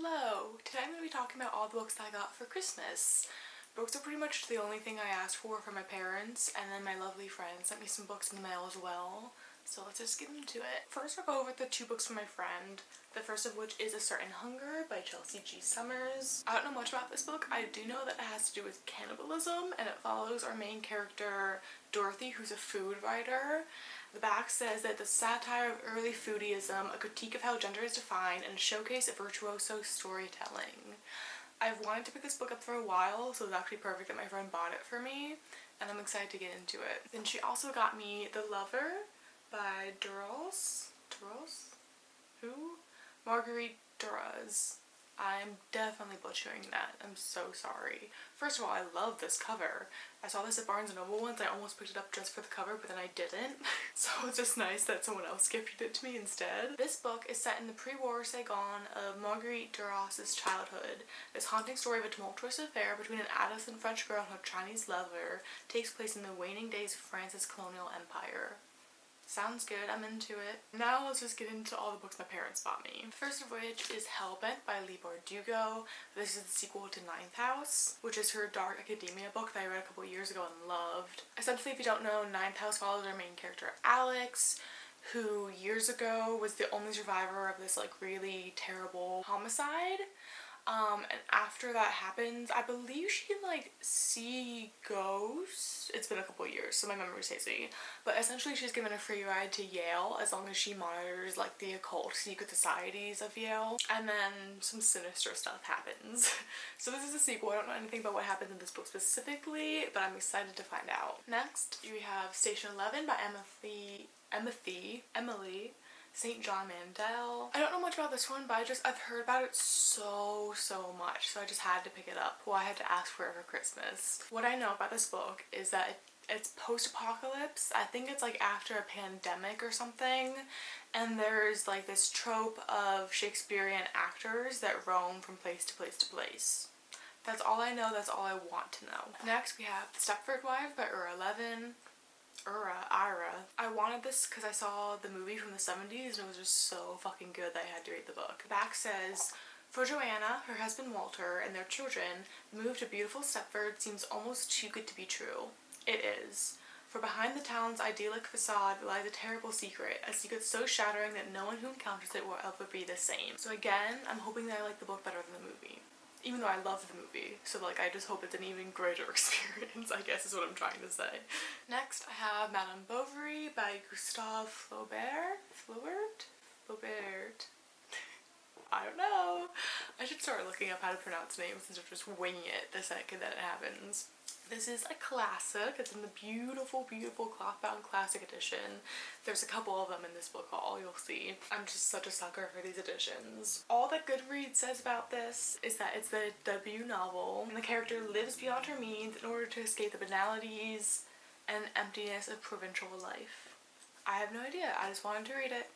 Hello! Today I'm going to be talking about all the books that I got for Christmas. Books are pretty much the only thing I asked for from my parents, and then my lovely friend sent me some books in the mail as well. So let's just get into it. First I'll go over the two books from my friend, the first of which is A Certain Hunger by Chelsea G. Summers. I don't know much about this book. I do know that it has to do with cannibalism, and it follows our main character Dorothy, who's a food writer. The back says that the satire of early foodieism, a critique of how gender is defined, and a showcase of virtuoso storytelling. I've wanted to pick this book up for a while, so it's actually perfect that my friend bought it for me, and I'm excited to get into it. Then she also got me The Lover by Marguerite Duras. I'm definitely butchering that. I'm so sorry. First of all, I love this cover. I saw this at Barnes & Noble once. I almost picked it up just for the cover, but then I didn't. So it's just nice that someone else gifted it to me instead. This book is set in the pre-war Saigon of Marguerite Duras' childhood. This haunting story of a tumultuous affair between an adolescent French girl and her Chinese lover takes place in the waning days of France's colonial empire. Sounds good, I'm into it. Now let's just get into all the books my parents bought me. First of which is Hellbent by Leigh Bardugo. This is the sequel to Ninth House, which is her dark academia book that I read a couple years ago and loved. Essentially, if you don't know, Ninth House follows our main character Alex, who years ago was the only survivor of this like really terrible homicide. And after that happens, I believe she can like see ghosts. It's been a couple years, so my memory's hazy. But essentially she's given a free ride to Yale as long as she monitors like the occult secret societies of Yale. And then some sinister stuff happens. So this is a sequel. I don't know anything about what happens in this book specifically, but I'm excited to find out. Next, we have Station 11 by Emily St. John Mandel. I don't know much about this one, but I've heard about it so much, so I just had to pick it up. Well, I had to ask for it for Christmas. What I know about this book is that it's post-apocalypse. I think it's like after a pandemic or something, and there's like this trope of Shakespearean actors that roam from place to place to place. That's all I know, that's all I want to know. Next, we have Stepford Wives by Ira. I wanted this because I saw the movie from the 70s and it was just so fucking good that I had to read the book. The back says, for Joanna, her husband Walter, and their children, the move to beautiful Stepford seems almost too good to be true. It is. For behind the town's idyllic facade lies a terrible secret, a secret so shattering that no one who encounters it will ever be the same. So again, I'm hoping that I like the book better than the movie. Even though I love the movie, so like I just hope it's an even greater experience, I guess is what I'm trying to say. Next, I have Madame Bovary by Gustave Flaubert? I don't know. I should start looking up how to pronounce names instead of just winging it the second that it happens. This is a classic. It's in the beautiful cloth-bound classic edition. There's a couple of them in this book haul, you'll see. I'm just such a sucker for these editions. All that Goodreads says about this is that it's the debut novel, and the character lives beyond her means in order to escape the banalities and emptiness of provincial life. I have no idea. I just wanted to read it.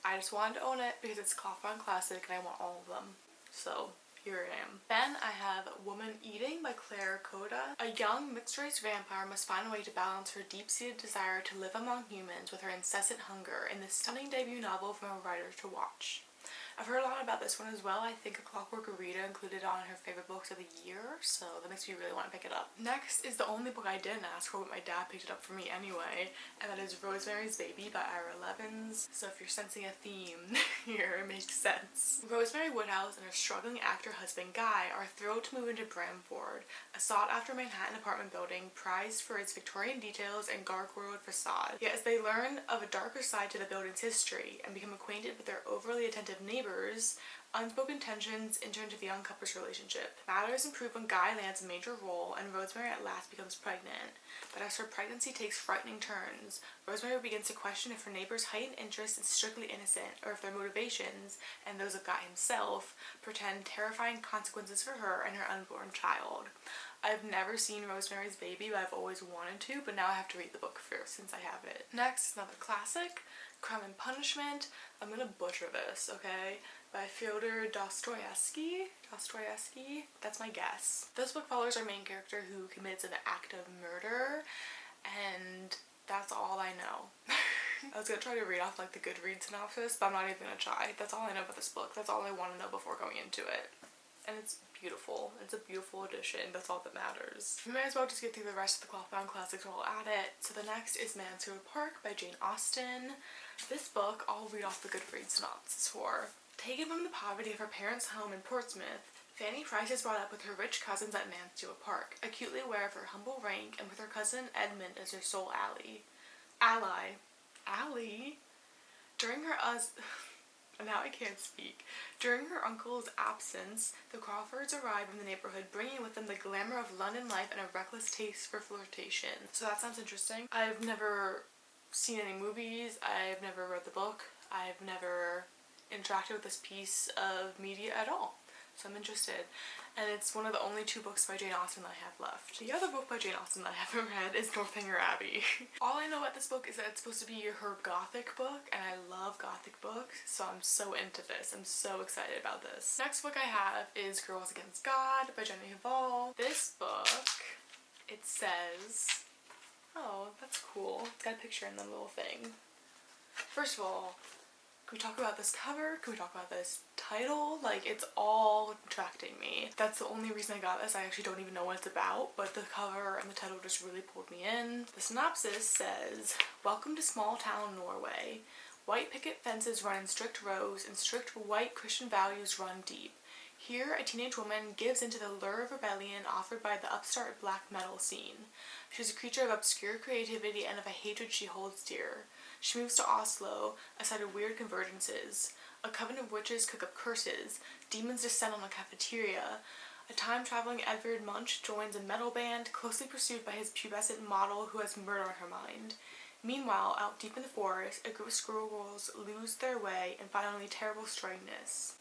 I just wanted to own it because it's cloth-bound classic and I want all of them. So here I am. Then I have Woman Eating by Claire Coda. A young mixed-race vampire must find a way to balance her deep-seated desire to live among humans with her incessant hunger in this stunning debut novel from a writer to watch. I've heard a lot about this one as well. I think A Clockwork Rita included it on her favorite books of the year, so that makes me really want to pick it up. Next is the only book I didn't ask for, but my dad picked it up for me anyway, and that is Rosemary's Baby by Ira Levins. So if you're sensing a theme here, it makes sense. Rosemary Woodhouse and her struggling actor husband Guy are thrilled to move into Bramford, a sought-after Manhattan apartment building prized for its Victorian details and gargoyled facade. Yet as they learn of a darker side to the building's history and become acquainted with their overly attentive neighbors, unspoken tensions enter into the young couple's relationship. Matters improve when Guy lands a major role and Rosemary at last becomes pregnant. But as her pregnancy takes frightening turns, Rosemary begins to question if her neighbor's heightened interest is strictly innocent or if their motivations, and those of Guy himself, portend terrifying consequences for her and her unborn child. I've never seen Rosemary's Baby, but I've always wanted to, but now I have to read the book first since I have it. Next, another classic, Crime and Punishment. I'm gonna butcher this, okay? By Fyodor Dostoevsky. That's my guess. This book follows our main character who commits an act of murder, and that's all I know. I was gonna try to read off like the Goodreads synopsis, but I'm not even gonna try. That's all I know about this book. That's all I want to know before going into it. And it's beautiful. It's a beautiful edition. That's all that matters. We might as well just get through the rest of the Clothbound Classics while at it. So the next is Mansfield Park by Jane Austen. This book I'll read off the Goodreads synopsis for. Taken from the poverty of her parents' home in Portsmouth, Fanny Price is brought up with her rich cousins at Mansfield Park, acutely aware of her humble rank and with her cousin Edmund as her sole ally. During her now I can't speak. During her uncle's absence, the Crawfords arrive in the neighborhood, bringing with them the glamour of London life and a reckless taste for flirtation. So that sounds interesting. I've never seen any movies. I've never read the book. I've never interacted with this piece of media at all. So I'm interested. And it's one of the only 2 books by Jane Austen that I have left. The other book by Jane Austen that I haven't read is Northanger Abbey. All I know about this book is that it's supposed to be her gothic book, and I love gothic books, so I'm so into this. I'm so excited about this. Next book I have is Girls Against God by Jenny Hval. This book, it says, oh, that's cool. It's got a picture in the little thing. First of all, can we talk about this cover? Can we talk about this title? Like, it's all attracting me. That's the only reason I got this. I actually don't even know what it's about, but the cover and the title just really pulled me in. The synopsis says, "Welcome to small town Norway. White picket fences run in strict rows and strict white Christian values run deep. Here, a teenage woman gives into the lure of rebellion offered by the upstart black metal scene. She's a creature of obscure creativity and of a hatred she holds dear. She moves to Oslo, a site of weird convergences. A coven of witches cook up curses. Demons descend on a cafeteria. A time-traveling Edvard Munch joins a metal band, closely pursued by his pubescent model who has murder on her mind. Meanwhile, out deep in the forest, a group of squirrel girls lose their way and find only terrible strangeness."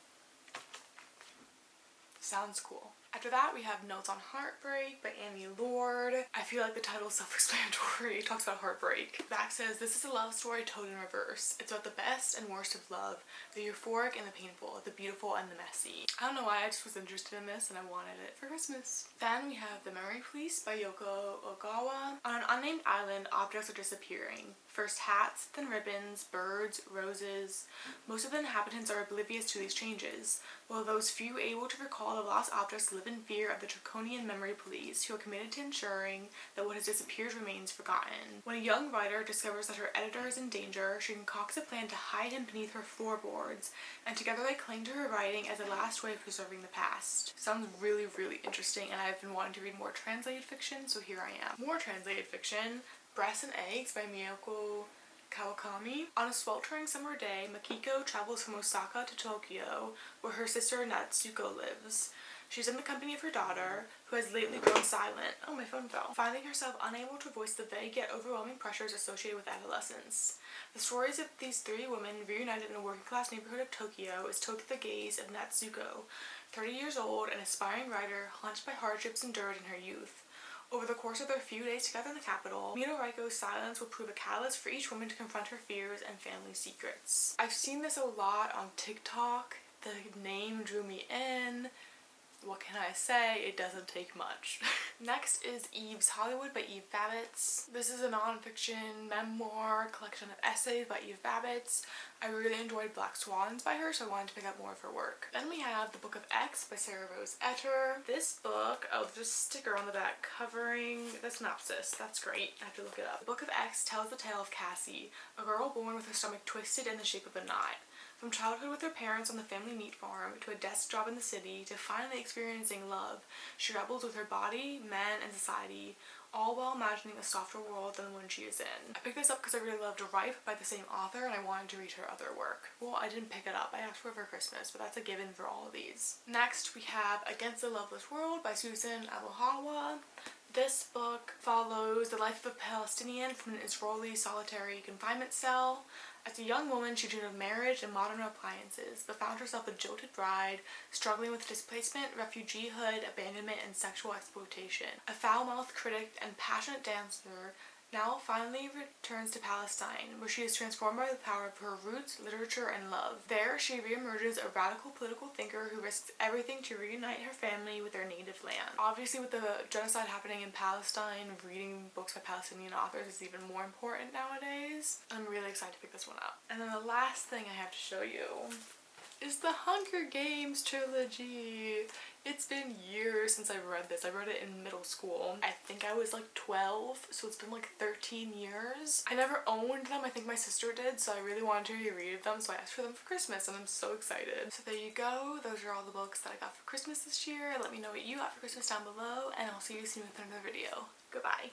Sounds cool. After that, we have Notes on Heartbreak by Annie Lord. I feel like the title is self-explanatory. It talks about heartbreak. Back says, "This is a love story told in reverse. It's about the best and worst of love, the euphoric and the painful, the beautiful and the messy." I don't know why, I just was interested in this and I wanted it for Christmas. Then we have The Memory Police by Yoko Ogawa. On an unnamed island, objects are disappearing. First hats, then ribbons, birds, roses. Most of the inhabitants are oblivious to these changes, while those few able to recall the lost objects live in fear of the draconian memory police, who are committed to ensuring that what has disappeared remains forgotten. When a young writer discovers that her editor is in danger, she concocts a plan to hide him beneath her floorboards, and together they cling to her writing as a last way of preserving the past. Sounds really, really interesting, and I've been wanting to read more translated fiction, so here I am. More translated fiction. Breasts and Eggs by Miyoko Kawakami. On a sweltering summer day, Makiko travels from Osaka to Tokyo, where her sister Natsuko lives. She's in the company of her daughter, who has lately grown silent. Oh, my phone fell. Finding herself unable to voice the vague yet overwhelming pressures associated with adolescence. The stories of these 3 women reunited in a working-class neighborhood of Tokyo is told through the gaze of Natsuko, 30 years old, an aspiring writer haunted by hardships endured in her youth. Over the course of their few days together in the capital, Mino Reiko's silence will prove a catalyst for each woman to confront her fears and family secrets. I've seen this a lot on TikTok. The name drew me in. What can I say? It doesn't take much. Next is Eve's Hollywood by Eve Babbitt. This is a non-fiction memoir collection of essays by Eve Babbitt. I really enjoyed Black Swans by her, so I wanted to pick up more of her work. Then we have The Book of X by Sarah Rose Etter. This book, oh, there's a sticker on the back covering the synopsis. That's great. I have to look it up. The Book of X tells the tale of Cassie, a girl born with her stomach twisted in the shape of a knot. From childhood with her parents on the family meat farm, to a desk job in the city, to finally experiencing love, she rebels with her body, men, and society, all while imagining a softer world than the one she is in. I picked this up because I really loved Ripe by the same author and I wanted to read her other work. Well, I didn't pick it up. I asked for it for Christmas, but that's a given for all of these. Next, we have Against the Loveless World by Susan Abuhawa. This book follows the life of a Palestinian from an Israeli solitary confinement cell. As a young woman, she dreamed of marriage and modern appliances, but found herself a jilted bride, struggling with displacement, refugeehood, abandonment, and sexual exploitation. A foul-mouthed critic and passionate dancer, Nell finally returns to Palestine, where she is transformed by the power of her roots, literature, and love. There, she reemerges a radical political thinker who risks everything to reunite her family with their native land. Obviously, with the genocide happening in Palestine, reading books by Palestinian authors is even more important nowadays. I'm really excited to pick this one up. And then the last thing I have to show you is the Hunger Games trilogy. It's been years since I've read this. I read it in middle school. I think I was like 12, so it's been like 13 years. I never owned them. I think my sister did, so I really wanted to reread them, so I asked for them for Christmas, and I'm so excited. So there you go. Those are all the books that I got for Christmas this year. Let me know what you got for Christmas down below, and I'll see you soon with another video. Goodbye.